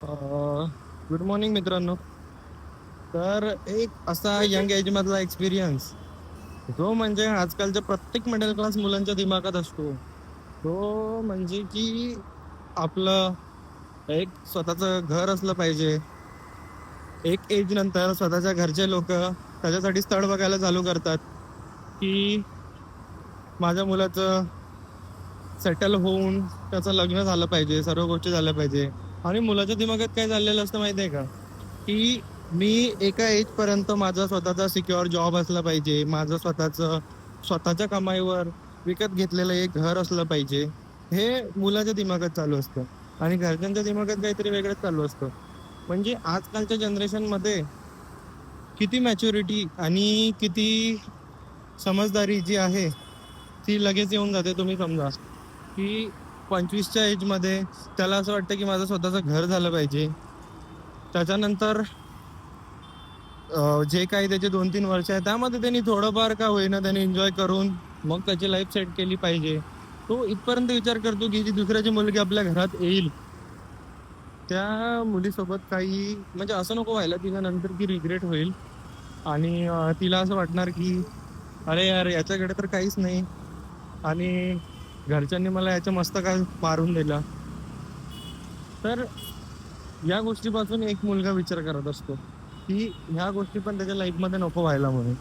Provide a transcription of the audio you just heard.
Good morning मित्रांनो. तर एक असा यंग एज मधला एक्सपिरियन्स जो म्हणजे आजकालच्या प्रत्येक मिडल क्लास मुलांच्या दिमागात असतो. तो म्हणजे की आपलं एक स्वतःचं घर असलं पाहिजे. एक एज नंतर स्वतःच्या घरचे लोक त्याच्यासाठी स्थळ बघायला चालू करतात की माझ्या मुलाचं सेटल होऊन त्याचं लग्न झालं पाहिजे, सर्व गोष्टी झाल्या पाहिजे. आणि मुलाच्या दिमागात काय चाललेलं असतं माहितीये का, की मी एका एज पर्यंत माझा स्वतःचा सिक्युअर जॉब असला पाहिजे, माझं स्वतःच्या कमाईवर विकत घेतलेलं एक घर असलं पाहिजे. हे मुलाच्या दिमागात चालू असतं आणि घरच्यांच्या दिमागात काहीतरी वेगळंच चालू असतं. म्हणजे आजकालच्या जनरेशन मध्ये किती मॅच्युरिटी आणि किती समजदारी जी आहे ती लगेच येऊन जाते. तुम्ही समजा की 25च्या एज मध्ये त्याला असं वाटतं की माझं स्वतःचं घर झालं पाहिजे. त्याच्यानंतर जे काही त्याचे 2-3 वर्ष आहेत त्यामध्ये त्यांनी थोडंफार का होईना त्यांनी एन्जॉय करून मग त्याची लाईफ सेट केली पाहिजे. तो इथपर्यंत विचार करतो की जी दुसऱ्याची मुलगी आपल्या घरात येईल त्या मुलीसोबत काही म्हणजे असं नको व्हायला तिला नंतर की रिग्रेट होईल आणि तिला असं वाटणार की अरे यार याच्याकडे तर काहीच नाही आणि घरच्यांनी मला याच्या मस्तकात मारून दिलं. तर या गोष्टीपासून एक मुलगा विचार करत असतो की ह्या गोष्टी पण त्याच्या लाईफ मध्ये नको व्हायला म्हणून.